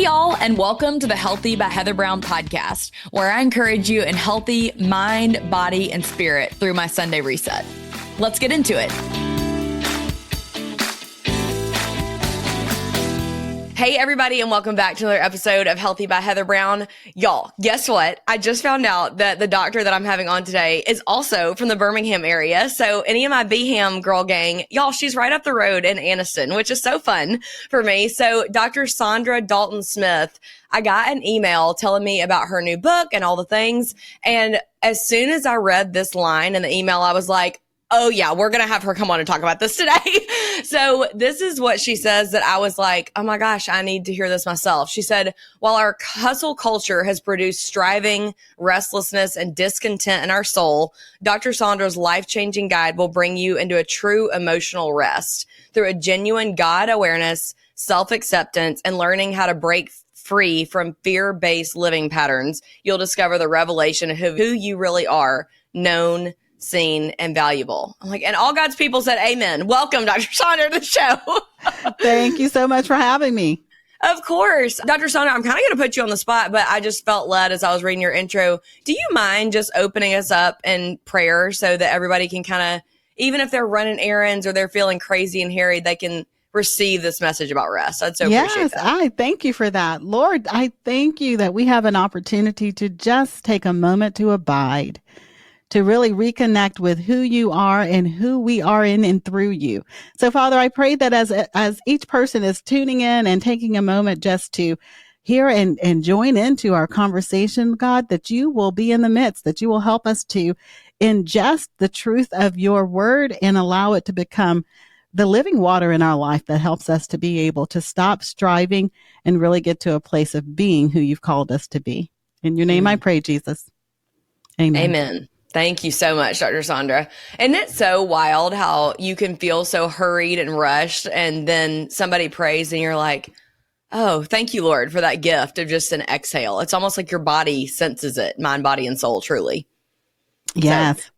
y'all, and welcome to the Healthy by Heather Brown podcast, where I encourage you in healthy mind, body, and spirit through my Sunday reset. Let's get into it. Hey, everybody, and welcome back to another episode of Healthy by Heather Brown. Y'all, guess what? I just found out that the doctor that I'm having on today is also from the Birmingham area. So any of my BHAM girl gang, y'all, she's right up the road in Anniston, which is so fun for me. So Dr. Saundra Dalton-Smith, I got an email telling me about her new book and all the things. And as soon as I read this line in the email, I was like, oh yeah, we're going to have her come on and talk about this today. So this is what she says that I was like, oh my gosh, I need to hear this myself. She said, while our hustle culture has produced striving, restlessness, and discontent in our soul, Dr. Saundra's life-changing guide will bring you into a true emotional rest through a genuine God awareness, self-acceptance, and learning how to break free from fear-based living patterns. You'll discover the revelation of who you really are, known, seen, and valuable. I'm like, and all God's people said amen. Welcome, Dr. Saundra, to the show. Thank you so much for having me. Of course. Dr. Saundra, I'm kind of going to put you on the spot, but I just felt led as I was reading your intro. Do you mind just opening us up in prayer so that everybody can kind of, even if they're running errands or they're feeling crazy and harried, they can receive this message about rest? I'd so appreciate that. I thank you for that. Lord, I thank you that we have an opportunity to just take a moment to abide, to really reconnect with who you are and who we are in and through you. So, Father, I pray that as each person is tuning in and taking a moment just to hear and join into our conversation, God, that you will be in the midst, that you will help us to ingest the truth of your word and allow it to become the living water in our life that helps us to be able to stop striving and really get to a place of being who you've called us to be. In your name I pray, Jesus. Amen. Amen. Thank you so much, Dr. Saundra. Isn't it so wild how you can feel so hurried and rushed, and then somebody prays and you're like, oh, thank you, Lord, for that gift of just an exhale. It's almost like your body senses it, mind, body, and soul, truly. Yes. So,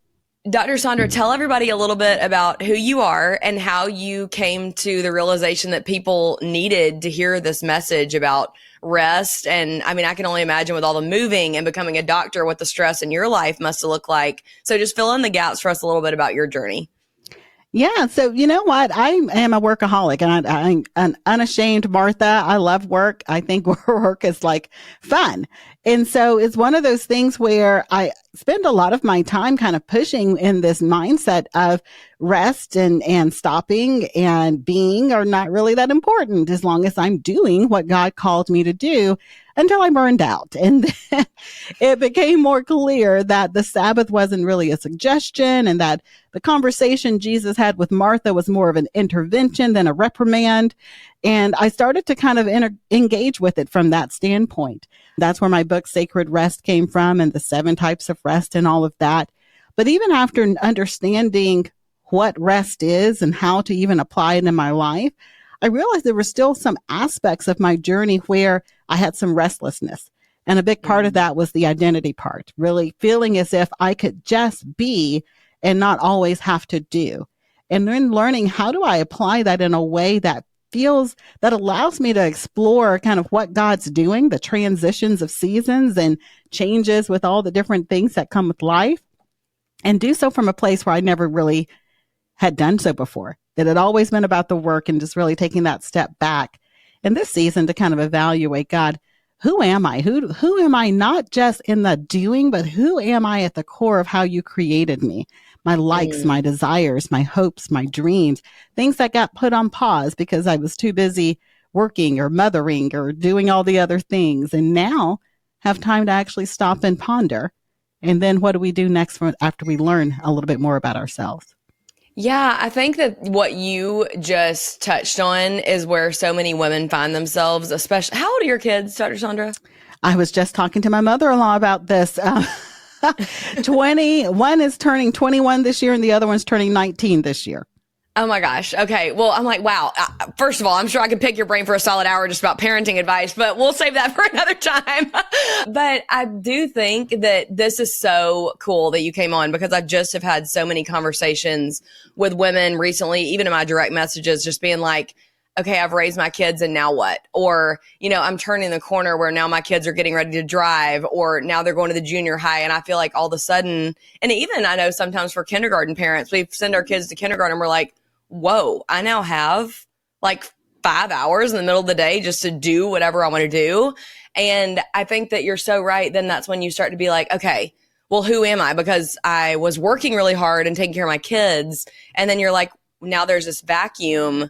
Dr. Saundra, tell everybody a little bit about who you are and how you came to the realization that people needed to hear this message about rest. And I mean, I can only imagine with all the moving and becoming a doctor, what the stress in your life must have looked like. So just fill in the gaps for us a little bit about your journey. Yeah. So you know what? I am a workaholic, and I'm an unashamed Martha. I love work. I think work is like fun. And so it's one of those things where I spend a lot of my time kind of pushing in this mindset of rest and stopping and being are not really that important as long as I'm doing what God called me to do, until I burned out. And then it became more clear that the Sabbath wasn't really a suggestion, and that the conversation Jesus had with Martha was more of an intervention than a reprimand. And I started to kind of engage with it from that standpoint. That's where my book, Sacred Rest, came from, and the 7 types of rest and all of that. But even after understanding what rest is and how to even apply it in my life, I realized there were still some aspects of my journey where I had some restlessness. And a big part of that was the identity part, really feeling as if I could just be and not always have to do. And then learning, how do I apply that in a way that allows me to explore kind of what God's doing, the transitions of seasons and changes with all the different things that come with life, and do so from a place where I never really had done so before. It had always been about the work, and just really taking that step back in this season to kind of evaluate, God, who am I? Who am I, not just in the doing, but who am I at the core of how you created me? My likes, my desires, my hopes, my dreams, things that got put on pause because I was too busy working or mothering or doing all the other things. And now have time to actually stop and ponder. And then what do we do next after we learn a little bit more about ourselves? Yeah, I think that what you just touched on is where so many women find themselves, especially. How old are your kids, Dr. Saundra? I was just talking to my mother-in-law about this. 21 is turning 21 this year, and the other one's turning 19 this year. Oh my gosh. Okay. Well, I'm like, wow. First of all, I'm sure I could pick your brain for a solid hour just about parenting advice, but we'll save that for another time. But I do think that this is so cool that you came on, because I just have had so many conversations with women recently, even in my direct messages, just being like, okay, I've raised my kids and now what? Or, I'm turning the corner where now my kids are getting ready to drive, or now they're going to the junior high. And I feel like all of a sudden, and even I know sometimes for kindergarten parents, we send our kids to kindergarten and we're like, whoa, I now have like 5 hours in the middle of the day just to do whatever I want to do. And I think that you're so right. Then that's when you start to be like, okay, well, who am I? Because I was working really hard and taking care of my kids. And then you're like, now there's this vacuum.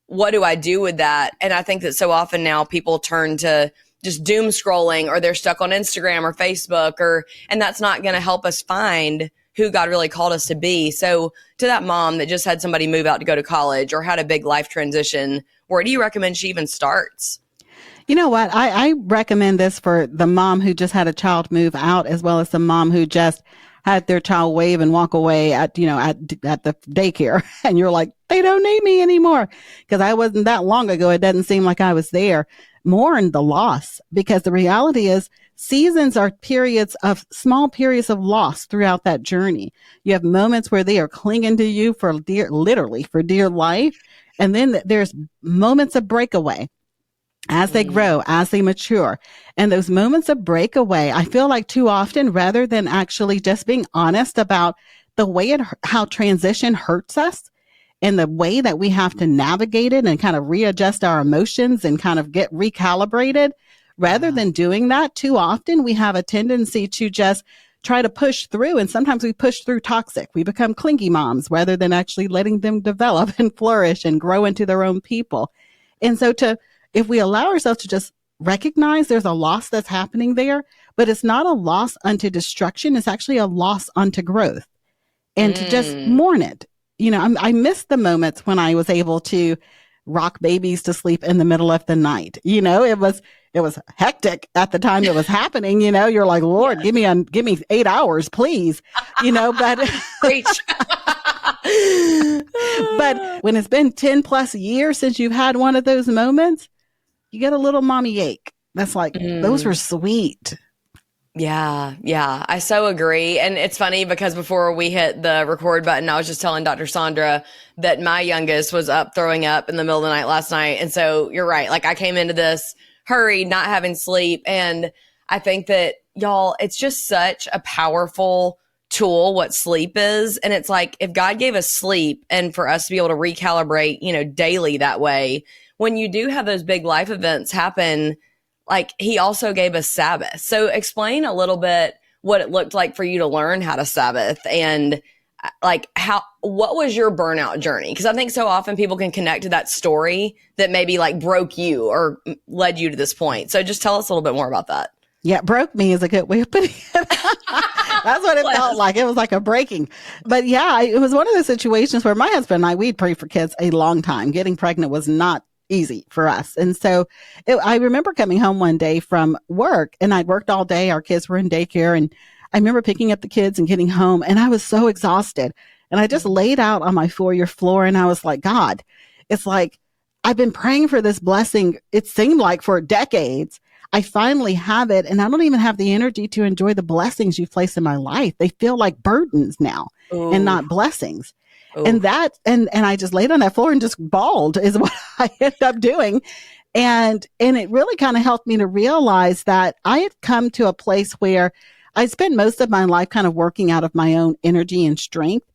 What do I do with that? And I think that so often now people turn to just doom scrolling, or they're stuck on Instagram or Facebook, and that's not going to help us find who God really called us to be. So to that mom that just had somebody move out to go to college or had a big life transition, where do you recommend she even starts? You know what? I recommend this for the mom who just had a child move out, as well as the mom who just had their child wave and walk away at the daycare. And you're like, they don't need me anymore. Because I wasn't that long ago. It doesn't seem like I was there. Mourn the loss, because the reality is seasons are small periods of loss throughout that journey. You have moments where they are clinging to you literally for dear life. And then there's moments of breakaway as they grow, as they mature. And those moments of breakaway, I feel like too often, rather than actually just being honest about the way how transition hurts us and the way that we have to navigate it and kind of readjust our emotions and kind of get recalibrated, rather than doing that, too often we have a tendency to just try to push through. And sometimes we push through toxic. We become clingy moms rather than actually letting them develop and flourish and grow into their own people. And so if we allow ourselves to just recognize there's a loss that's happening there, but it's not a loss unto destruction. It's actually a loss unto growth, and to just mourn it. I missed the moments when I was able to rock babies to sleep in the middle of the night. It was hectic at the time it was happening. You're like, Lord, give me 8 hours, please. But Preach. But when it's been 10 plus years since you've had one of those moments, you get a little mommy ache. That's like, those were sweet. Yeah. I so agree. And it's funny because before we hit the record button, I was just telling Dr. Saundra that my youngest was up throwing up in the middle of the night last night. And so you're right. Like, I came into this hurried, not having sleep. And I think that, y'all, it's just such a powerful tool what sleep is. And it's like, if God gave us sleep and for us to be able to recalibrate, daily that way, when you do have those big life events happen, like, he also gave us Sabbath. So explain a little bit what it looked like for you to learn how to Sabbath, and like what was your burnout journey? Because I think so often people can connect to that story that maybe like broke you or led you to this point. So just tell us a little bit more about that. Yeah, broke me is a good way of putting it. That's what it felt like. It was like a breaking. But yeah, it was one of those situations where my husband and I, we'd prayed for kids a long time. Getting pregnant was not easy for us. And so I remember coming home one day from work, and I'd worked all day. Our kids were in daycare, and I remember picking up the kids and getting home, and I was so exhausted. And I just laid out on my foyer floor, and I was like, God, it's like, I've been praying for this blessing. It seemed like for decades. I finally have it, and I don't even have the energy to enjoy the blessings you've placed in my life. They feel like burdens now. Ooh. And not blessings. Ooh. And I just laid on that floor and just bawled is what I ended up doing. And it really kind of helped me to realize that I had come to a place where I spent most of my life kind of working out of my own energy and strength,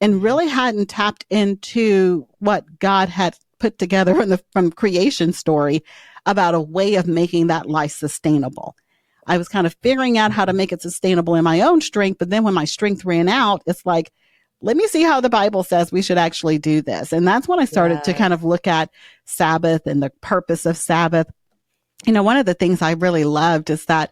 and really hadn't tapped into what God had put together from creation story about a way of making that life sustainable. I was kind of figuring out how to make it sustainable in my own strength. But then when my strength ran out, it's like, let me see how the Bible says we should actually do this. And that's when I started to kind of look at Sabbath and the purpose of Sabbath. One of the things I really loved is that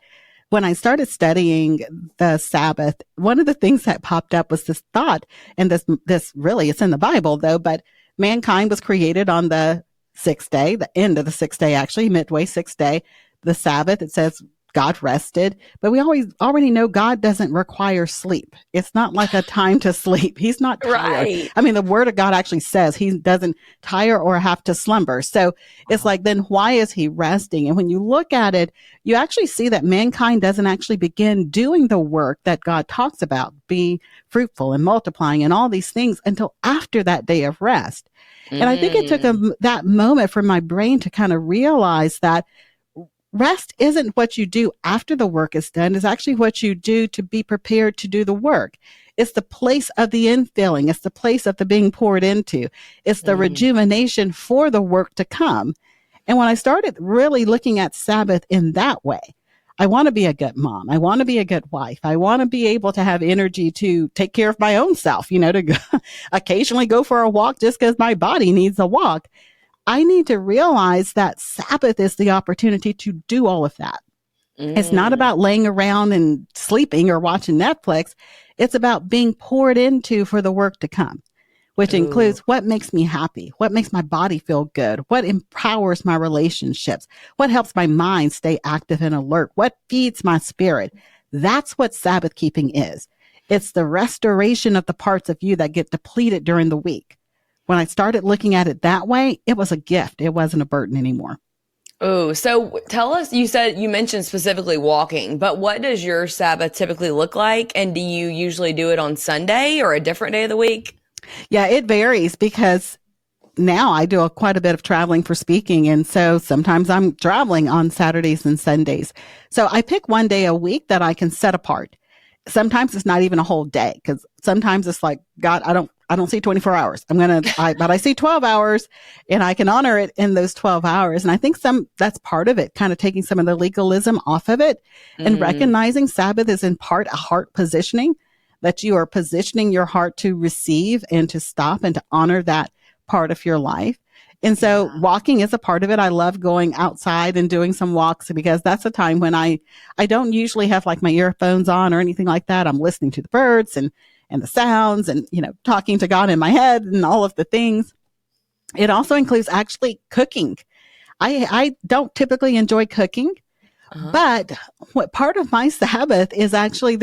when I started studying the Sabbath, one of the things that popped up was this thought, and this really, it's in the Bible though, but mankind was created on the sixth day, the end of the sixth day, actually, midway sixth day, the Sabbath. It says God rested, but we already know God doesn't require sleep. It's not like a time to sleep. He's not tired. Right. I mean, the word of God actually says he doesn't tire or have to slumber. So it's like, then why is he resting? And when you look at it, you actually see that mankind doesn't actually begin doing the work that God talks about, be fruitful and multiplying and all these things until after that day of rest. And I think it took that moment for my brain to kind of realize that rest isn't what you do after the work is done. It's actually what you do to be prepared to do the work. It's the place of the infilling. It's the place of the being poured into. It's the rejuvenation for the work to come. And when I started really looking at Sabbath in that way, I want to be a good mom. I want to be a good wife. I want to be able to have energy to take care of my own self, to go, occasionally go for a walk just because my body needs a walk. I need to realize that Sabbath is the opportunity to do all of that. It's not about laying around and sleeping or watching Netflix. It's about being poured into for the work to come, which includes what makes me happy, what makes my body feel good, what empowers my relationships, what helps my mind stay active and alert, what feeds my spirit. That's what Sabbath keeping is. It's the restoration of the parts of you that get depleted during the week. When I started looking at it that way, it was a gift. It wasn't a burden anymore. Oh, so tell us, you mentioned specifically walking, but what does your Sabbath typically look like? And do you usually do it on Sunday or a different day of the week? Yeah, it varies because now I do quite a bit of traveling for speaking. And so sometimes I'm traveling on Saturdays and Sundays. So I pick one day a week that I can set apart. Sometimes it's not even a whole day because sometimes it's like, God, I don't see 24 hours. But I see 12 hours and I can honor it in those 12 hours. And I think that's part of it, kind of taking some of the legalism off of it and recognizing Sabbath is in part a heart positioning, that you are positioning your heart to receive and to stop and to honor that part of your life. And so walking is a part of it. I love going outside and doing some walks because that's a time when I don't usually have like my earphones on or anything like that. I'm listening to the birds and the sounds and, talking to God in my head and all of the things. It also includes actually cooking. I don't typically enjoy cooking, but what part of my Sabbath is actually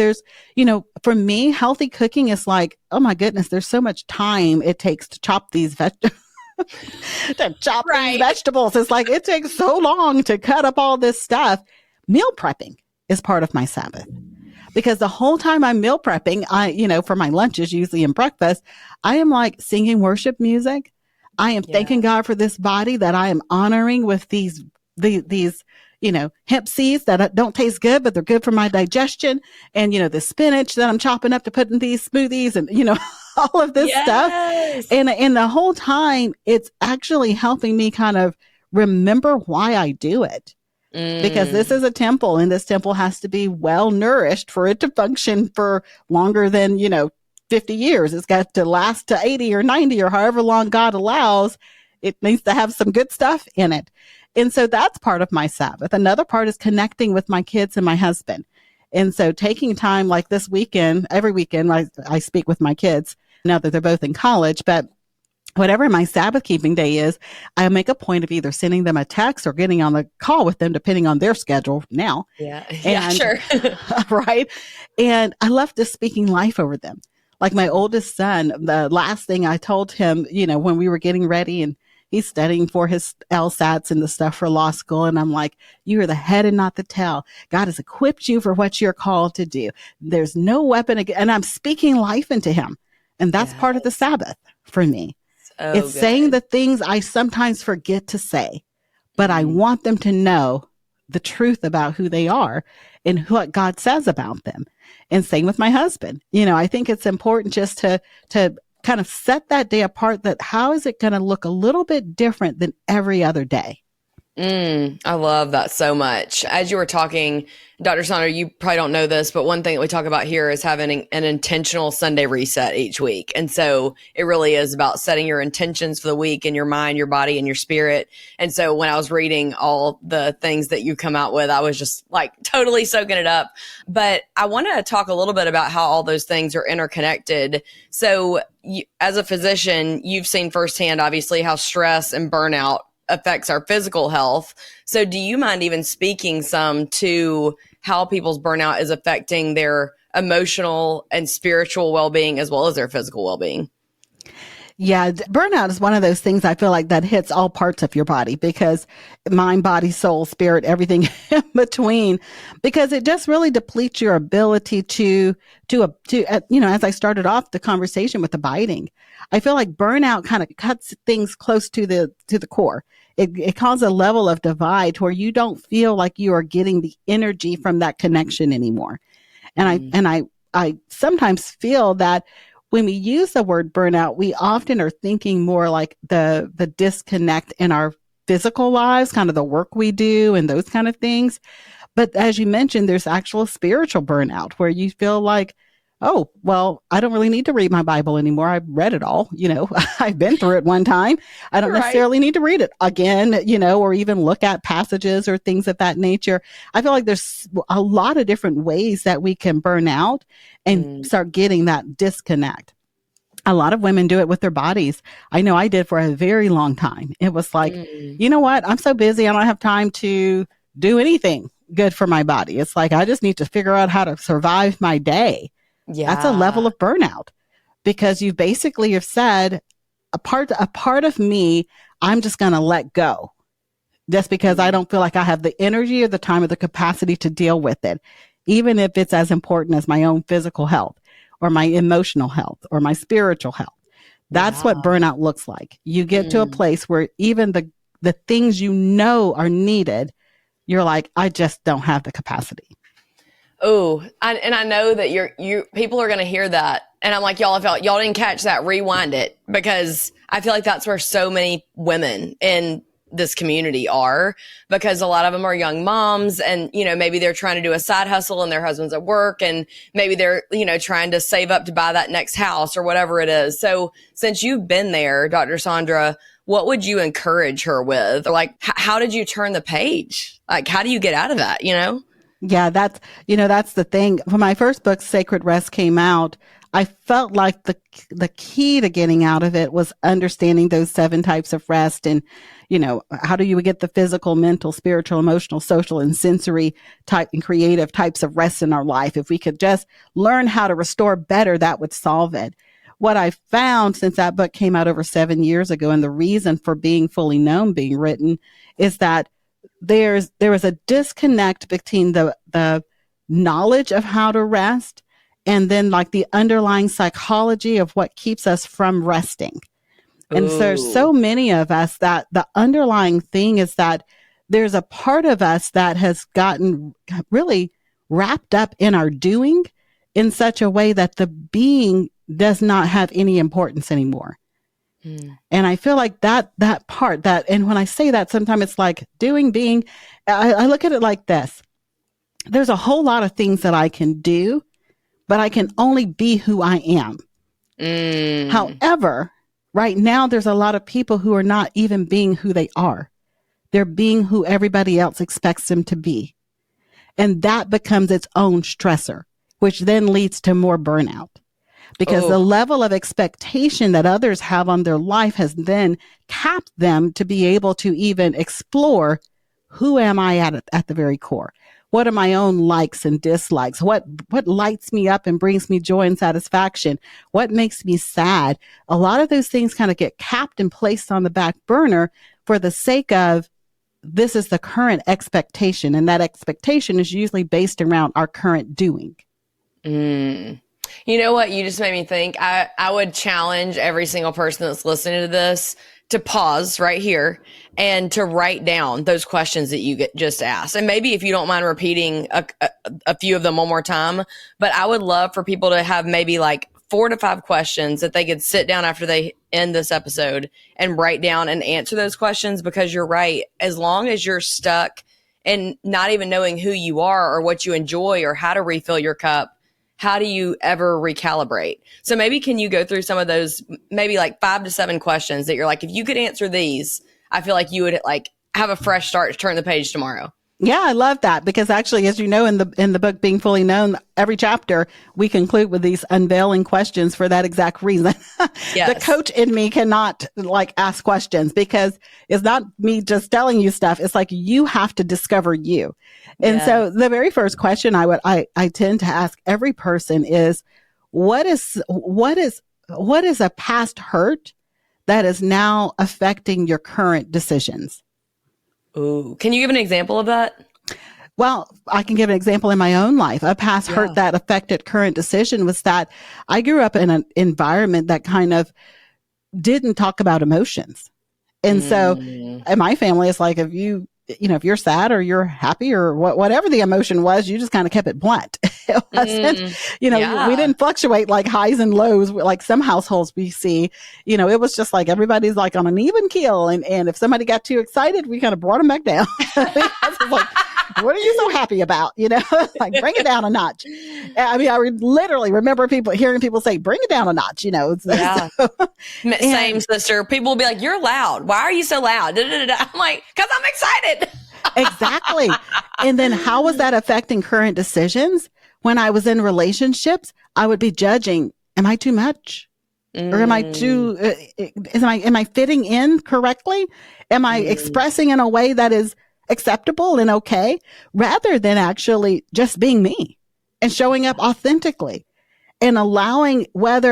for me, healthy cooking is like, oh my goodness, there's so much time it takes to chop these vegetables. These vegetables. It's like, it takes so long to cut up all this stuff. Meal prepping is part of my Sabbath because the whole time I'm meal prepping, for my lunches, usually and breakfast, I am like singing worship music. I am thanking God for this body that I am honoring with these hemp seeds that don't taste good, but they're good for my digestion. And, the spinach that I'm chopping up to put in these smoothies and, all of this stuff. And the whole time it's actually helping me kind of remember why I do it. Because this is a temple and this temple has to be well nourished for it to function for longer than, 50 years. It's got to last to 80 or 90 or however long God allows. It needs to have some good stuff in it. And so that's part of my Sabbath. Another part is connecting with my kids and my husband. And so taking time like this weekend, every weekend, I speak with my kids now that they're both in college, but whatever my Sabbath keeping day is, I make a point of either sending them a text or getting on the call with them, depending on their schedule now. Yeah, sure. Right. And I love just speaking life over them. Like my oldest son, the last thing I told him, when we were getting ready and he's studying for his LSATs and the stuff for law school. And I'm like, you are the head and not the tail. God has equipped you for what you're called to do. There's no weapon against, and I'm speaking life into him. And that's part of the Sabbath for me. It's saying the things I sometimes forget to say, but I want them to know the truth about who they are and what God says about them. And same with my husband. I think it's important just to kind of set that day apart, that how is it going to look a little bit different than every other day? I love that so much. As you were talking, Dr. Saundra, you probably don't know this, but one thing that we talk about here is having an intentional Sunday reset each week. And so it really is about setting your intentions for the week in your mind, your body, and your spirit. And so when I was reading all the things that you come out with, I was just like totally soaking it up. But I want to talk a little bit about how all those things are interconnected. So as a physician, you've seen firsthand, obviously, how stress and burnout affects our physical health. So do you mind even speaking some to how people's burnout is affecting their emotional and spiritual well-being as well as their physical well-being? Yeah, burnout is one of those things I feel like that hits all parts of your body, because mind, body, soul, spirit, everything in between, because it just really depletes your ability as I started off the conversation with the biting. I feel like burnout kind of cuts things close to the core. It causes a level of divide where you don't feel like you are getting the energy from that connection anymore. And I sometimes feel that when we use the word burnout, we often are thinking more like the disconnect in our physical lives, kind of the work we do and those kind of things. But as you mentioned, there's actual spiritual burnout where you feel like, oh, well, I don't really need to read my Bible anymore. I've read it all. I've been through it one time. I don't necessarily need to read it again, or even look at passages or things of that nature. I feel like there's a lot of different ways that we can burn out and start getting that disconnect. A lot of women do it with their bodies. I know I did for a very long time. It was like, you know what? I'm so busy. I don't have time to do anything good for my body. It's like, I just need to figure out how to survive my day. Yeah. That's a level of burnout, because you basically have said a part of me, I'm just going to let go just because I don't feel like I have the energy or the time or the capacity to deal with it, even if it's as important as my own physical health or my emotional health or my spiritual health. That's what burnout looks like. You get to a place where even the things are needed, you're like, I just don't have the capacity. Oh, and I know that you people are going to hear that. And I'm like, y'all didn't catch that, rewind it, because I feel like that's where so many women in this community are, because a lot of them are young moms and, maybe they're trying to do a side hustle and their husband's at work, and maybe they're, trying to save up to buy that next house or whatever it is. So since you've been there, Dr. Saundra, what would you encourage her with? Like, how did you turn the page? Like, how do you get out of that, Yeah, that's the thing. When my first book, Sacred Rest, came out, I felt like the key to getting out of it was understanding those 7 types of rest. And, how do you get the physical, mental, spiritual, emotional, social, and sensory type and creative types of rest in our life? If we could just learn how to restore better, that would solve it. What I found since that book came out over 7 years ago, and the reason for Being Fully Known being written, is that there was a disconnect between the knowledge of how to rest and then like the underlying psychology of what keeps us from resting. And so there's so many of us that the underlying thing is that there's a part of us that has gotten really wrapped up in our doing in such a way that the being does not have any importance anymore. And I feel like that part and when I say that, sometimes it's like being, I look at it like this. There's a whole lot of things that I can do, but I can only be who I am. However, right now, there's a lot of people who are not even being who they are. They're being who everybody else expects them to be. And that becomes its own stressor, which then leads to more burnout. Because the level of expectation that others have on their life has then capped them to be able to even explore, who am I at the very core? What are my own likes and dislikes? What lights me up and brings me joy and satisfaction? What makes me sad? A lot of those things kind of get capped and placed on the back burner for the sake of, this is the current expectation. And that expectation is usually based around our current doing. You know what? You just made me think. I would challenge every single person that's listening to this to pause right here and to write down those questions that you just asked. And maybe if you don't mind repeating a few of them one more time, but I would love for people to have maybe like 4 to 5 questions that they could sit down after they end this episode and write down and answer those questions, because you're right. As long as you're stuck and not even knowing who you are or what you enjoy or how to refill your cup, how do you ever recalibrate? So maybe can you go through some of those, maybe like 5 to 7 questions that you're like, if you could answer these, I feel like you would like have a fresh start to turn the page tomorrow. Yeah, I love that because actually, as you know, in the book Being Fully Known, every chapter we conclude with these unveiling questions for that exact reason. The Yes. coach in me cannot like ask questions because it's not me just telling you stuff. It's like you have to discover you. And Yes. so the very first question I tend to ask every person is what is a past hurt that is now affecting your current decisions? Ooh, can you give an example of that? Well, I can give an example in my own life. A past hurt Yeah. that affected current decision was that I grew up in an environment that kind of didn't talk about emotions. And so Mm. in my family, it's like if you're sad or you're happy or whatever the emotion was, you just kind of kept it blunt. It wasn't, Mm. we Yeah. didn't fluctuate like highs and lows like some households we see. It was just like everybody's like on an even keel. And if somebody got too excited, we kind of brought them back down. Because it's like, what are you so happy about? Like bring it down a notch. I mean, I would literally remember hearing people say, bring it down a notch, Yeah. So, Same, sister. People will be like, "You're loud. Why are you so loud?" I'm like, "Cause I'm excited." exactly. And then how was that affecting current decisions? When I was in relationships, I would be judging, am I too much? Or am I too, am I fitting in correctly? Am I expressing in a way that is acceptable and okay rather than actually just being me and showing up authentically and allowing part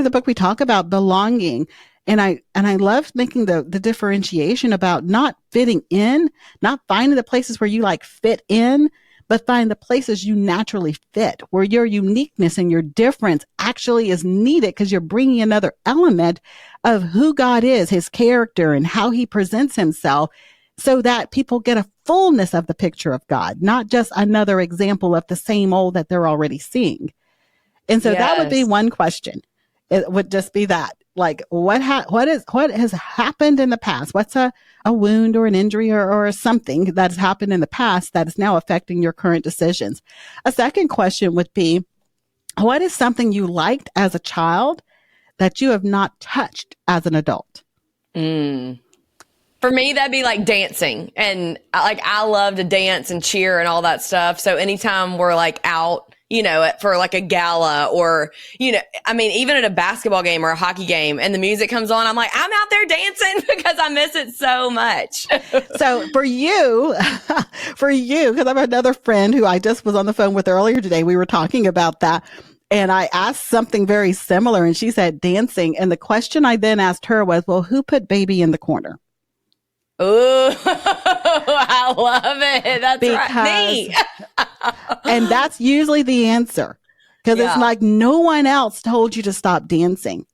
of the book we talk about belonging. And I love making the differentiation about not fitting in, not finding the places where you like fit in, but find the places you naturally fit, where your uniqueness and your difference actually is needed because you're bringing another element of who God is, his character and how he presents himself so that people get a fullness of the picture of God, not just another example of the same old that they're already seeing. And so that would be Yes. one question. It would just be that, like, what has happened in the past? What's a wound or an injury or something that has happened in the past that is now affecting your current decisions? A second question would be, what is something you liked as a child that you have not touched as an adult? Mm. For me, that'd be like dancing. And like, I love to dance and cheer and all that stuff. So anytime we're like out, for like a gala or, I mean, even at a basketball game or a hockey game and the music comes on, I'm like, I'm out there dancing because I miss it so much. So for you, because I have another friend who I just was on the phone with earlier today, we were talking about that. And I asked something very similar and she said dancing. And the question I then asked her was, well, who put baby in the corner? Ooh, I love it. That's right. Me. And that's usually the answer because it's like no one else told you to stop dancing.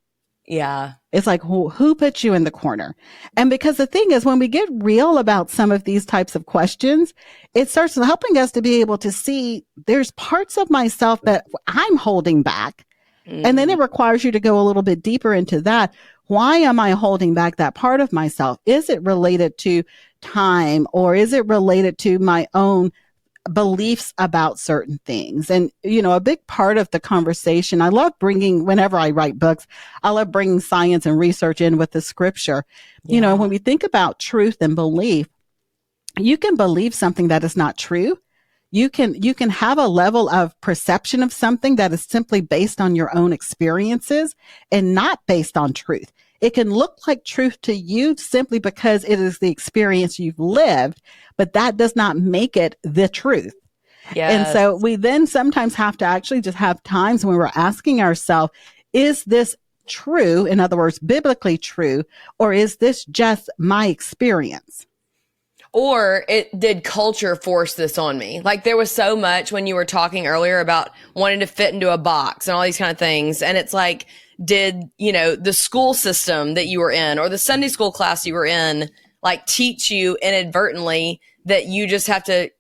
Yeah. It's like, who put you in the corner? And because the thing is, when we get real about some of these types of questions, it starts helping us to be able to see there's parts of myself that I'm holding back. And then it requires you to go a little bit deeper into that. Why am I holding back that part of myself? Is it related to time or is it related to my own beliefs about certain things? And, a big part of the conversation, I love bringing, whenever I write books, I love bringing science and research in with the scripture. Yeah. When we think about truth and belief, you can believe something that is not true. You can have a level of perception of something that is simply based on your own experiences and not based on truth. It can look like truth to you simply because it is the experience you've lived, but that does not make it the truth. Yes. And so we then sometimes have to actually just have times when we're asking ourselves, is this true? In other words, biblically true, or is this just my experience? Or did culture force this on me? Like there was so much when you were talking earlier about wanting to fit into a box and all these kind of things. And it's like, did, the school system that you were in or the Sunday school class you were in, like teach you inadvertently that you just have to,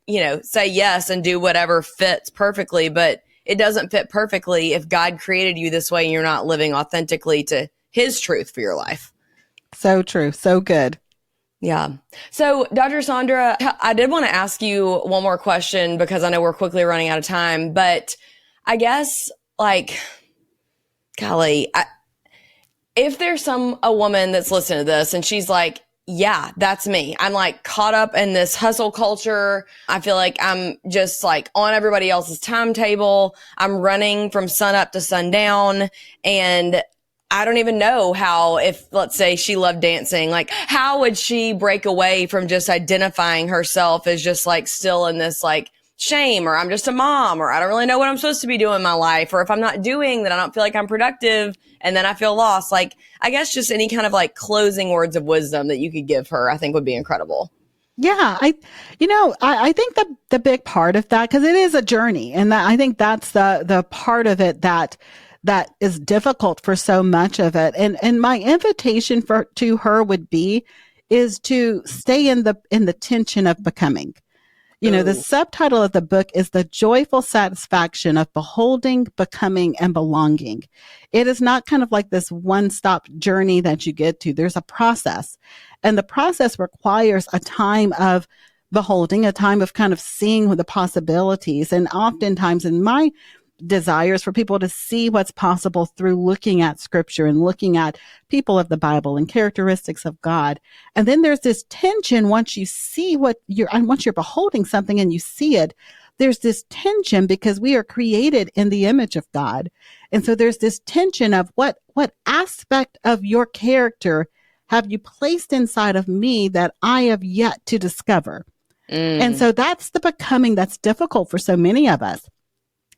say yes and do whatever fits perfectly, but it doesn't fit perfectly if God created you this way and you're not living authentically to his truth for your life. So true. So good. Yeah. So, Dr. Saundra, I did want to ask you one more question because I know we're quickly running out of time, but I guess like, golly, if there's a woman that's listening to this and she's like, yeah, that's me. I'm like caught up in this hustle culture. I feel like I'm just like on everybody else's timetable. I'm running from sun up to sundown, and I don't even know how, if let's say she loved dancing, like how would she break away from just identifying herself as just like still in this like shame, or I'm just a mom, or I don't really know what I'm supposed to be doing in my life, or if I'm not doing, then I don't feel like I'm productive, and then I feel lost. Like, I guess just any kind of like closing words of wisdom that you could give her, I think would be incredible. Yeah, I think the big part of that, because it is a journey, and I think that's the part of it that is difficult for so much of it. And my invitation to her would be is to stay in the tension of becoming. The subtitle of the book is The Joyful Satisfaction of Beholding, Becoming, and Belonging. It is not kind of like this one-stop journey that you get to. There's a process. And the process requires a time of beholding, a time of kind of seeing the possibilities. And oftentimes in my desires for people to see what's possible through looking at scripture and looking at people of the Bible and characteristics of God. And then there's this tension once you see once you're beholding something and you see it, there's this tension because we are created in the image of God. And so there's this tension of what aspect of your character have you placed inside of me that I have yet to discover? And so that's the becoming that's difficult for so many of us.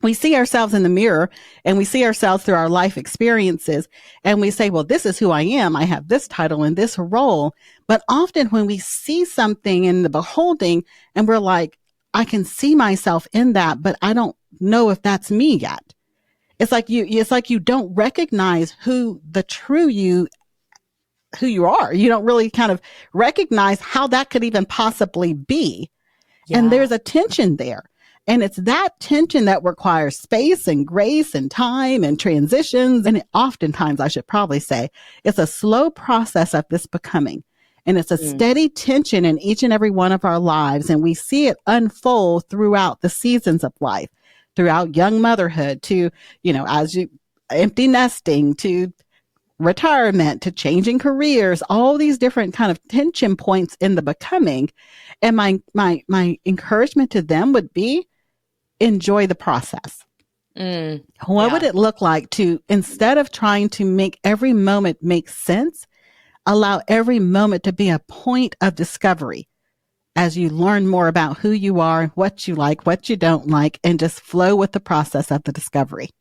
We see ourselves in the mirror and we see ourselves through our life experiences and we say, well, this is who I am. I have this title and this role. But often when we see something in the beholding and we're like, I can see myself in that, but I don't know if that's me yet. It's like you don't recognize who you are. You don't really kind of recognize how that could even possibly be. Yeah. And there's a tension there. And it's that tension that requires space and grace and time and transitions. And oftentimes, I should probably say, it's a slow process of this becoming. And it's a steady tension in each and every one of our lives. And we see it unfold throughout the seasons of life, throughout young motherhood to, empty nesting, to retirement, to changing careers, all these different kind of tension points in the becoming. And my encouragement to them would be, enjoy the process. What would it look like to, instead of trying to make every moment make sense, allow every moment to be a point of discovery as you learn more about who you are, what you like, what you don't like, and just flow with the process of the discovery.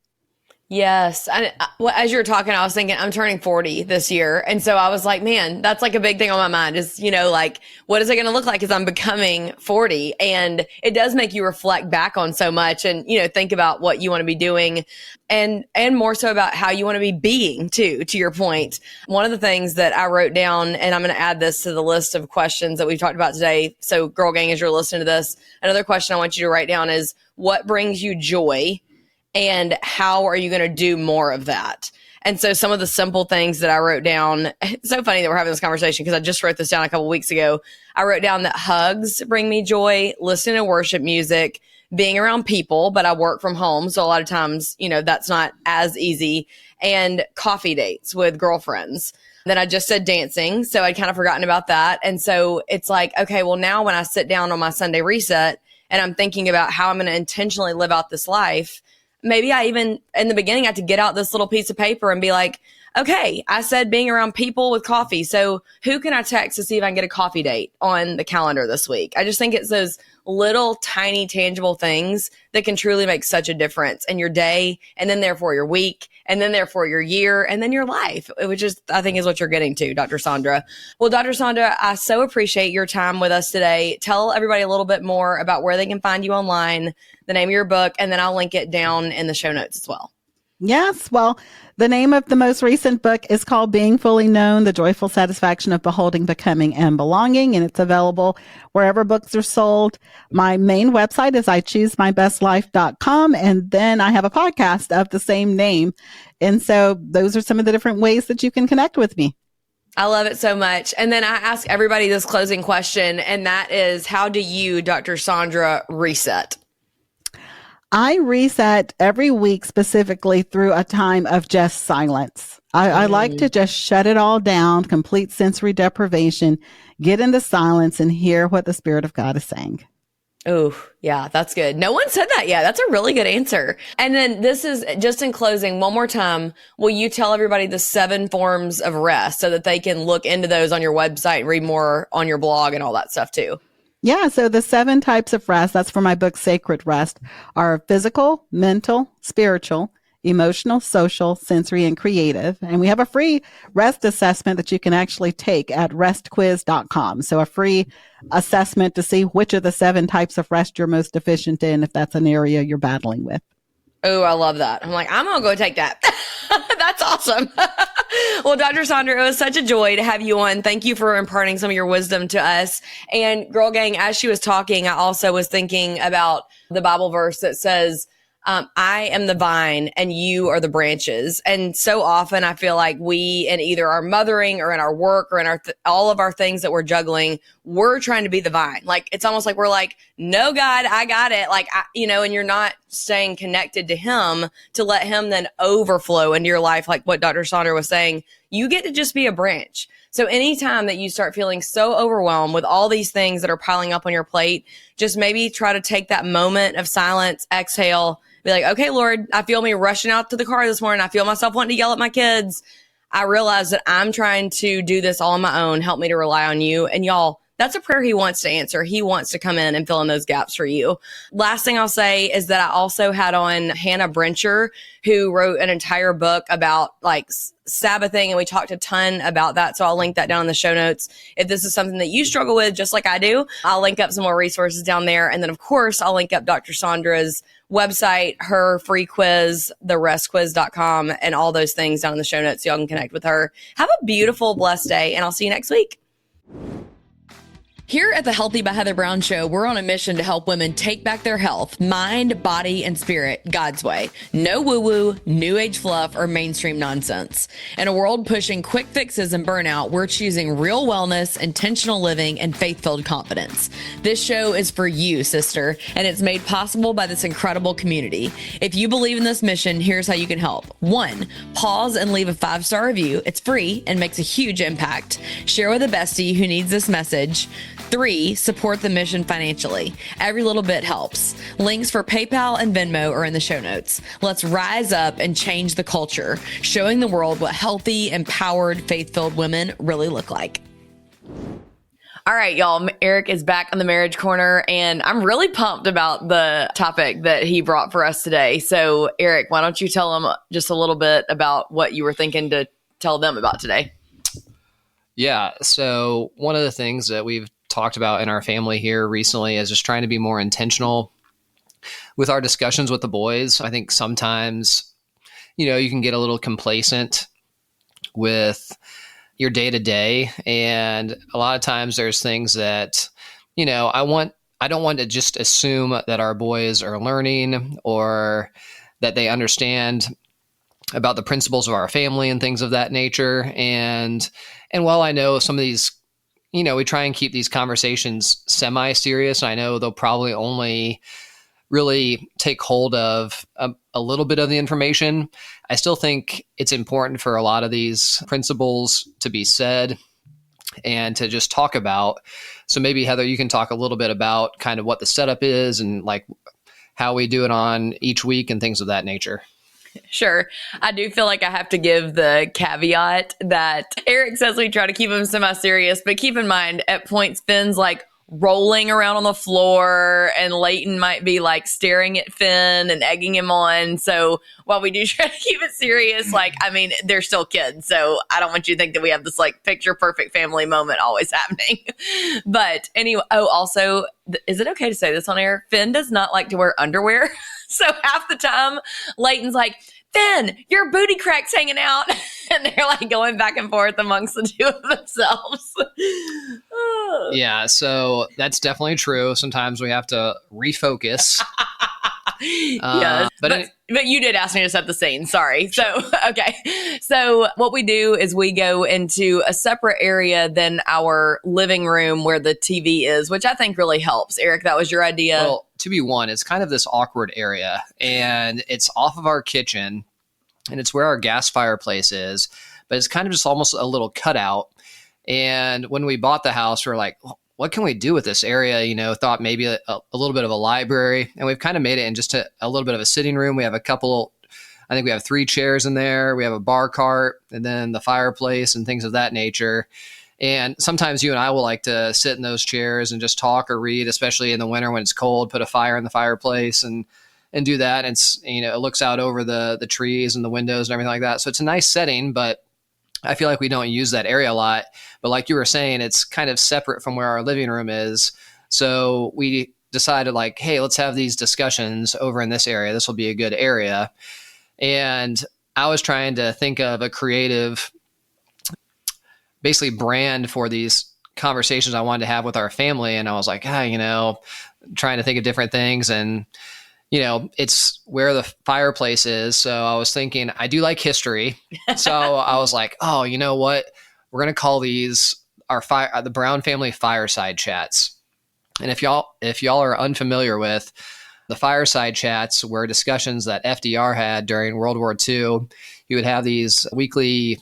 Yes. As you were talking, I was thinking I'm turning 40 this year. And so I was like, man, that's like a big thing on my mind is, like, what is it going to look like as I'm becoming 40? And it does make you reflect back on so much and, think about what you want to be doing and more so about how you want to be being too, to your point. One of the things that I wrote down, and I'm going to add this to the list of questions that we've talked about today. So Girl Gang, as you're listening to this, another question I want you to write down is, what brings you joy? And how are you going to do more of that? And so some of the simple things that I wrote down, it's so funny that we're having this conversation because I just wrote this down a couple weeks ago. I wrote down that hugs bring me joy, listening to worship music, being around people, but I work from home. So a lot of times, that's not as easy, and coffee dates with girlfriends. Then I just said dancing. So I'd kind of forgotten about that. And so it's like, okay, well now when I sit down on my Sunday reset and I'm thinking about how I'm going to intentionally live out this life, maybe I even, in the beginning, had to get out this little piece of paper and be like, okay, I said being around people with coffee. So who can I text to see if I can get a coffee date on the calendar this week? I just think it's those little tiny tangible things that can truly make such a difference in your day, and then therefore your week, and then therefore your year, and then your life, which is, I think, is what you're getting to, Dr. Saundra. Well, Dr. Saundra, I so appreciate your time with us today. Tell everybody a little bit more about where they can find you online, the name of your book, and then I'll link it down in the show notes as well. Yes. Well, the name of the most recent book is called Being Fully Known, The Joyful Satisfaction of Beholding, Becoming, and Belonging, and it's available wherever books are sold. My main website is ichoosemybestlife.com, and then I have a podcast of the same name. And so those are some of the different ways that you can connect with me. I love it so much. And then I ask everybody this closing question, and that is, how do you, Dr. Saundra, reset? I reset every week specifically through a time of just silence. I like to just shut it all down, complete sensory deprivation, get into silence and hear what the Spirit of God is saying. Oh, yeah, that's good. No one said that yet. That's a really good answer. And then this is just in closing, one more time. Will you tell everybody the 7 forms of rest so that they can look into those on your website and read more on your blog and all that stuff too? Yeah, so the 7 types of rest, that's for my book, Sacred Rest, are physical, mental, spiritual, emotional, social, sensory, and creative. And we have a free rest assessment that you can actually take at restquiz.com. So a free assessment to see which of the 7 types of rest you're most deficient in, if that's an area you're battling with. Oh, I love that. I'm like, I'm going to go take that. That's awesome. Well, Dr. Saundra, it was such a joy to have you on. Thank you for imparting some of your wisdom to us. And Girl Gang, as she was talking, I also was thinking about the Bible verse that says, I am the vine and you are the branches. And so often I feel like we, in either our mothering or in our work or in our all of our things that we're juggling, we're trying to be the vine. Like, it's almost like we're like, no, God, I got it. Like, and you're not staying connected to him to let him then overflow into your life. Like what Dr. Saundra was saying, you get to just be a branch. So anytime that you start feeling so overwhelmed with all these things that are piling up on your plate, just maybe try to take that moment of silence, exhale, be like, okay, Lord, I feel me rushing out to the car this morning. I feel myself wanting to yell at my kids. I realize that I'm trying to do this all on my own. Help me to rely on you. And y'all, that's a prayer he wants to answer. He wants to come in and fill in those gaps for you. Last thing I'll say is that I also had on Hannah Brencher, who wrote an entire book about like Sabbathing, and we talked a ton about that. So I'll link that down in the show notes. If this is something that you struggle with, just like I do, I'll link up some more resources down there. And then, of course, I'll link up Dr. Saundra's website, her free quiz, therestquiz.com, and all those things down in the show notes so y'all can connect with her. Have a beautiful, blessed day, and I'll see you next week. Here at the Healthy by Heather Brown Show, we're on a mission to help women take back their health, mind, body, and spirit God's way. No woo-woo, new age fluff, or mainstream nonsense. In a world pushing quick fixes and burnout, we're choosing real wellness, intentional living, and faith-filled confidence. This show is for you, sister, and it's made possible by this incredible community. If you believe in this mission, here's how you can help. 1, pause and leave a 5-star review. It's free and makes a huge impact. Share with a bestie who needs this message. 3, support the mission financially. Every little bit helps. Links for PayPal and Venmo are in the show notes. Let's rise up and change the culture, showing the world what healthy, empowered, faith-filled women really look like. All right, y'all. Eric is back on the Marriage Corner, and I'm really pumped about the topic that he brought for us today. So, Eric, why don't you tell them just a little bit about what you were thinking to tell them about today? Yeah. So one of the things that we've talked about in our family here recently is just trying to be more intentional with our discussions with the boys. I think sometimes, you can get a little complacent with your day to day. And a lot of times there's things that, I don't want to just assume that our boys are learning or that they understand about the principles of our family and things of that nature. And while I know some of these, we try and keep these conversations semi-serious, I know they'll probably only really take hold of a little bit of the information. I still think it's important for a lot of these principles to be said and to just talk about. So maybe, Heather, you can talk a little bit about kind of what the setup is and like how we do it on each week and things of that nature. Sure. I do feel like I have to give the caveat that Eric says we try to keep him semi-serious, but keep in mind at points Finn's like rolling around on the floor and Leighton might be like staring at Finn and egging him on. So while we do try to keep it serious, they're still kids. So I don't want you to think that we have this like picture perfect family moment always happening. But anyway, also, is it okay to say this on air? Finn does not like to wear underwear. So half the time, Leighton's like, Finn, your booty crack's hanging out. And they're like going back and forth amongst the two of themselves. Yeah, so that's definitely true. Sometimes we have to refocus. Yes, but you did ask me to set the scene. Sorry. Sure. So, okay. So what we do is we go into a separate area than our living room where the TV is, which I think really helps. Eric, that was your idea. Well, 2B1, it's kind of this awkward area, and it's off of our kitchen, and it's where our gas fireplace is, but it's kind of just almost a little cutout. And when we bought the house, we were like, what can we do with this area? Thought maybe a little bit of a library, and we've kind of made it in just a little bit of a sitting room. We have I think we have 3 chairs in there. We have a bar cart, and then the fireplace and things of that nature. And sometimes you and I will like to sit in those chairs and just talk or read, especially in the winter when it's cold, put a fire in the fireplace and do that. And it looks out over the trees and the windows and everything like that. So it's a nice setting, but I feel like we don't use that area a lot. But like you were saying, it's kind of separate from where our living room is. So we decided like, hey, let's have these discussions over in this area. This will be a good area. And I was trying to think of a creative, basically brand for these conversations I wanted to have with our family. And I was like, trying to think of different things. And, it's where the fireplace is. So I was thinking, I do like history. So I was like, oh, you know what? We're going to call these the Brown family fireside chats. And if y'all are unfamiliar with the fireside chats, were discussions that FDR had during World War II. He would have these weekly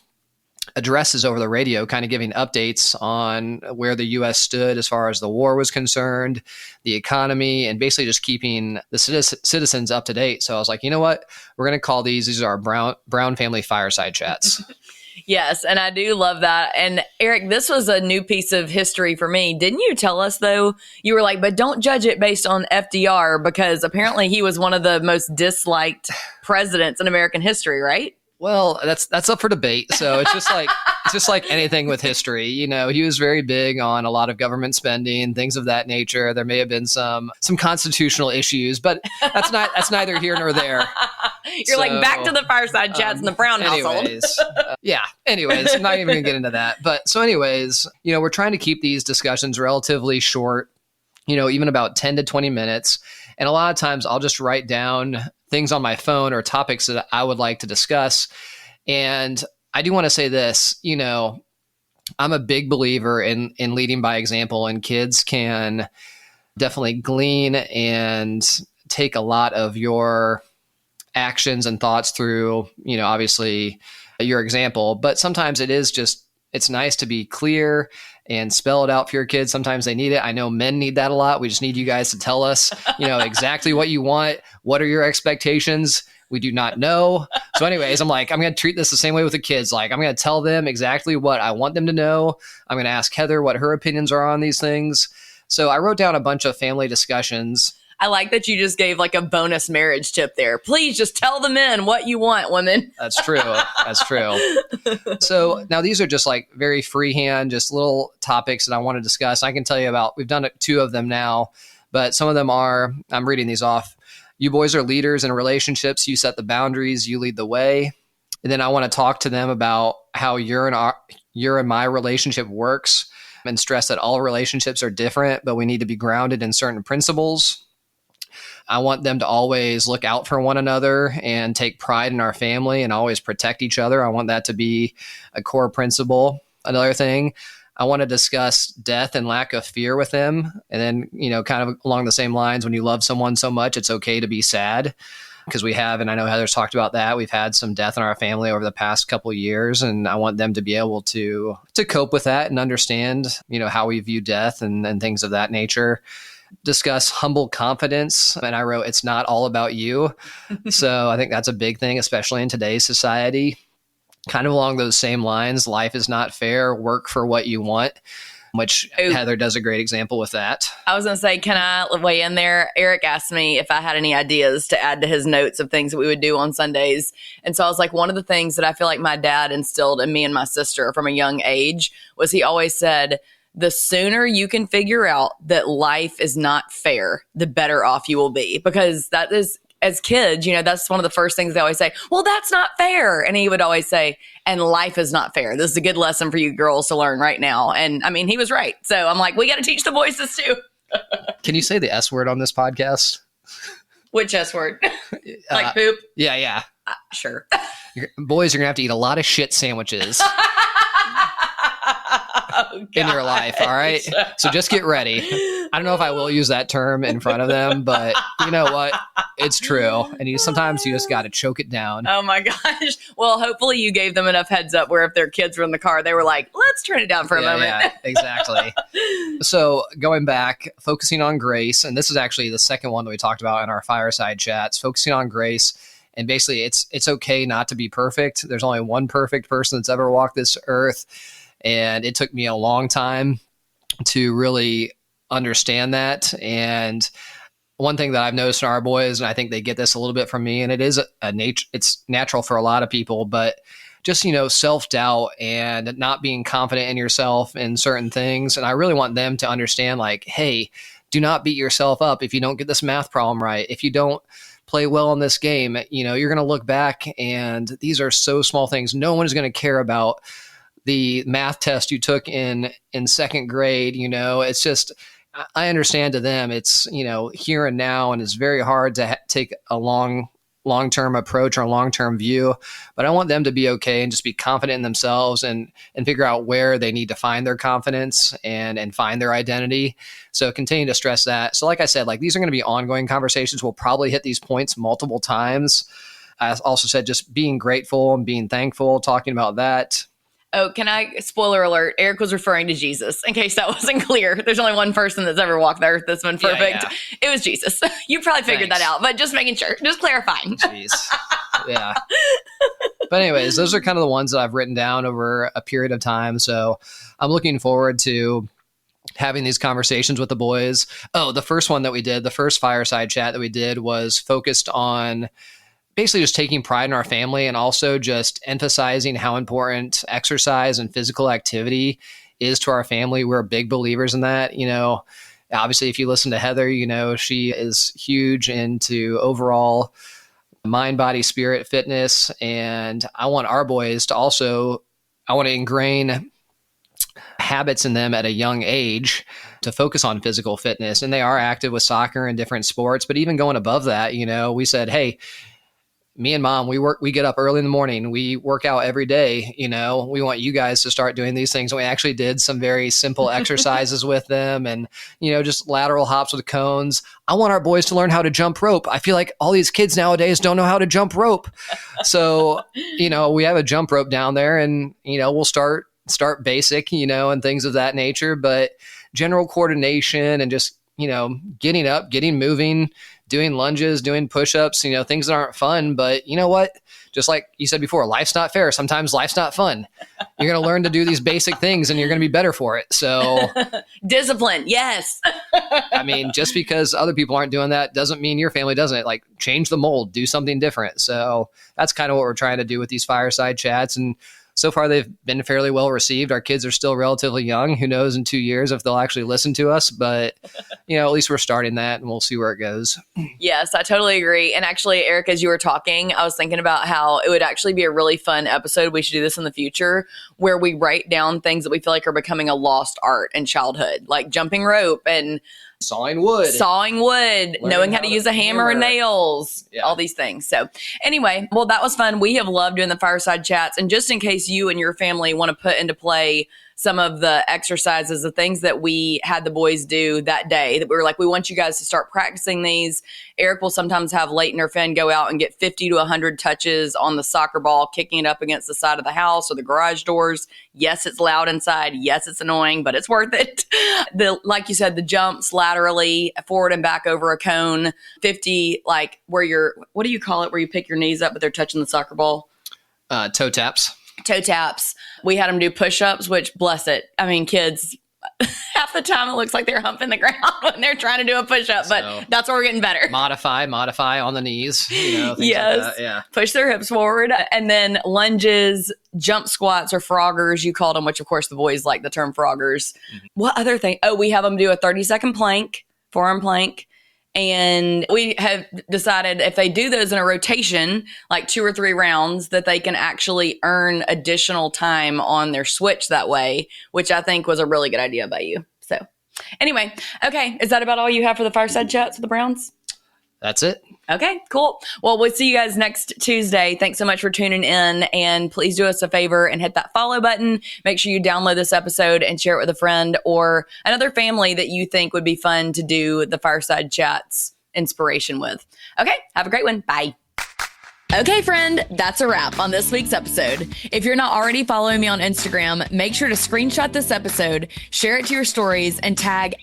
addresses over the radio, kind of giving updates on where the U.S. stood as far as the war was concerned, the economy, and basically just keeping the citizens up to date. So I was like, you know what? We're going to call these are our Brown family fireside chats. Yes, and I do love that. And Eric, this was a new piece of history for me. Didn't you tell us, though, you were like, but don't judge it based on FDR, because apparently he was one of the most disliked presidents in American history, right? Well, that's up for debate. So it's just like anything with history. He was very big on a lot of government spending, things of that nature. There may have been some constitutional issues, but that's neither here nor there. You're like back to the fireside chats in the Brown household. Anyways, I'm not even gonna get into that. But so anyways, we're trying to keep these discussions relatively short, even about 10 to 20 minutes. And a lot of times I'll just write down things on my phone or topics that I would like to discuss. And I do want to say this, I'm a big believer in leading by example, and kids can definitely glean and take a lot of your actions and thoughts through, obviously your example. But sometimes it's nice to be clear and spell it out for your kids. Sometimes they need it. I know men need that a lot. We just need you guys to tell us, exactly what you want. What are your expectations? We do not know. So anyways, I'm going to treat this the same way with the kids. Like, I'm going to tell them exactly what I want them to know. I'm going to ask Heather what her opinions are on these things. So I wrote down a bunch of family discussions. I like that you just gave like a bonus marriage tip there. Please just tell the men what you want, women. That's true. So now these are just like very freehand, just little topics that I want to discuss. I can tell you about, we've done 2 of them now, but some of them I'm reading these off. You boys are leaders in relationships. You set the boundaries. You lead the way. And then I want to talk to them about how your and my relationship works, and stress that all relationships are different, but we need to be grounded in certain principles. I want them to always look out for one another and take pride in our family and always protect each other. I want that to be a core principle. Another thing, I want to discuss death and lack of fear with them. And then, kind of along the same lines, when you love someone so much, it's okay to be sad, because we have, and I know Heather's talked about that, we've had some death in our family over the past couple of years, and I want them to be able to cope with that and understand, how we view death and things of that nature. Discuss humble confidence. And I wrote, it's not all about you. So I think that's a big thing, especially in today's society. Kind of along those same lines, life is not fair. Work for what you want, which Heather does a great example with that. I was going to say, can I weigh in there? Eric asked me if I had any ideas to add to his notes of things that we would do on Sundays. And so I was like, one of the things that I feel like my dad instilled in me and my sister from a young age was he always said, the sooner you can figure out that life is not fair, the better off you will be. Because that is, as kids, that's one of the first things they always say, well, that's not fair. And he would always say, and life is not fair. This is a good lesson for you girls to learn right now. And I mean, he was right. So I'm like, we got to teach the boys this too. Can you say the S word on this podcast? Which S word? Like poop? Yeah. Sure. Boys are going to have to eat a lot of shit sandwiches. In their life, all right? So just get ready. I don't know if I will use that term in front of them, but you know what? It's true. And sometimes you just got to choke it down. Oh my gosh. Well, hopefully you gave them enough heads up where if their kids were in the car, they were like, let's turn it down for a moment. Yeah, exactly. So going back, focusing on grace, and this is actually the second one that we talked about in our fireside chats, focusing on grace. And basically it's okay not to be perfect. There's only one perfect person that's ever walked this earth. And it took me a long time to really understand that. And one thing that I've noticed in our boys, and I think they get this a little bit from me, and it is it's natural for a lot of people, but just, self-doubt and not being confident in yourself in certain things. And I really want them to understand, like, hey, do not beat yourself up if you don't get this math problem right. If you don't play well in this game, you're going to look back and these are so small things. No one is going to care about the math test you took in second grade. It's just, I understand to them, it's, here and now, and it's very hard to take a long-term approach or a long-term view, but I want them to be okay and just be confident in themselves and figure out where they need to find their confidence and find their identity. So continue to stress that. So like I said, these are going to be ongoing conversations. We'll probably hit these points multiple times. I also said just being grateful and being thankful, talking about that. Oh, can I, spoiler alert, Eric was referring to Jesus, in case that wasn't clear. There's only one person that's ever walked the earth that's been perfect. Yeah. It was Jesus. You probably figured that out, but just making sure, just clarifying. Jeez. Yeah. But anyways, those are kind of the ones that I've written down over a period of time. So I'm looking forward to having these conversations with the boys. Oh, the first one that we did, the first fireside chat that we did was focused on basically just taking pride in our family and also just emphasizing how important exercise and physical activity is to our family. We're big believers in that. Obviously, if you listen to Heather, she is huge into overall mind, body, spirit, fitness. And I want our boys to also, I want to ingrain habits in them at a young age to focus on physical fitness. And they are active with soccer and different sports, but even going above that, we said, hey, me and mom, we get up early in the morning. We work out every day. We want you guys to start doing these things. And we actually did some very simple exercises with them and, just lateral hops with cones. I want our boys to learn how to jump rope. I feel like all these kids nowadays don't know how to jump rope. So, we have a jump rope down there and, we'll start basic, and things of that nature, but general coordination and just, getting up, getting moving, doing lunges, doing push-ups, things that aren't fun, but you know what? Just like you said before, life's not fair. Sometimes life's not fun. You're going to learn to do these basic things and you're going to be better for it. So discipline. Yes. I mean, just because other people aren't doing that doesn't mean your family doesn't. Change the mold, do something different. So that's kind of what we're trying to do with these fireside chats. And so far, they've been fairly well received. Our kids are still relatively young. Who knows in 2 years if they'll actually listen to us? But, at least we're starting that and we'll see where it goes. Yes, I totally agree. And actually, Eric, as you were talking, I was thinking about how it would actually be a really fun episode. We should do this in the future where we write down things that we feel like are becoming a lost art in childhood, like jumping rope and sawing wood, knowing how to use a hammer and nails, all these things. So anyway, well, that was fun. We have loved doing the fireside chats. And just in case you and your family want to put into play some of the exercises, the things that we had the boys do that day that we were like, we want you guys to start practicing these. Eric will sometimes have Leighton or Finn go out and get 50 to 100 touches on the soccer ball, kicking it up against the side of the house or the garage doors. Yes, it's loud inside. Yes, it's annoying, but it's worth it. Like you said, the jumps laterally forward and back over a cone, 50, where what do you call it? Where you pick your knees up, but they're touching the soccer ball? Toe taps. We had them do push-ups, which, bless it. I mean, kids, half the time it looks like they're humping the ground when they're trying to do a push-up, but that's where we're getting better. Modify on the knees. Things yes. Like that. Yeah. Push their hips forward. And then lunges, jump squats or froggers, you called them, which of course the boys like the term froggers. Mm-hmm. What other thing? Oh, we have them do a 30-second plank, forearm plank. And we have decided if they do those in a rotation, like 2 or 3 rounds, that they can actually earn additional time on their switch that way, which I think was a really good idea by you. So anyway, okay. Is that about all you have for the fireside chats with the Browns? That's it. Okay, cool. Well, we'll see you guys next Tuesday. Thanks so much for tuning in. And please do us a favor and hit that follow button. Make sure you download this episode and share it with a friend or another family that you think would be fun to do the Fireside Chats inspiration with. Okay, have a great one. Bye. Okay, friend, that's a wrap on this week's episode. If you're not already following me on Instagram, make sure to screenshot this episode, share it to your stories, and tag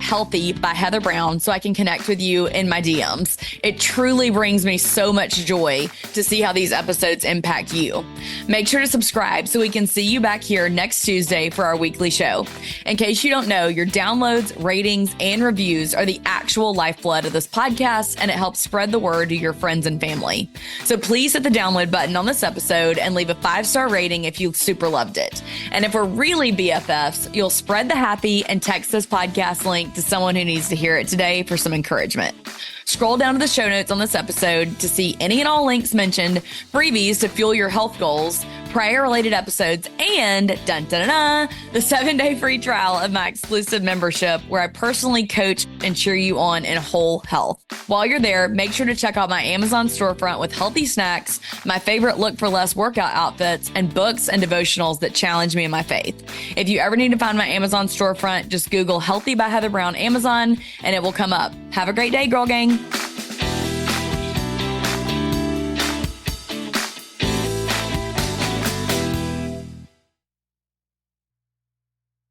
@Healthy by Heather Brown so I can connect with you in my DMs. It truly brings me so much joy to see how these episodes impact you. Make sure to subscribe so we can see you back here next Tuesday for our weekly show. In case you don't know, your downloads, ratings, and reviews are the actual lifeblood of this podcast, and it helps spread the word to your friends and family. So please hit the download button on this episode and leave a 5-star rating if you super loved it. And if we're really BFFs, you'll spread the happy and text this podcast link to someone who needs to hear it today for some encouragement. Scroll down to the show notes on this episode to see any and all links mentioned, freebies to fuel your health goals, prayer-related episodes, and the 7-day free trial of my exclusive membership where I personally coach and cheer you on in whole health. While you're there, make sure to check out my Amazon storefront with healthy snacks, my favorite look for less workout outfits, and books and devotionals that challenge me in my faith. If you ever need to find my Amazon storefront, just Google Healthy by Heather Brown Amazon and it will come up. Have a great day, girl gang.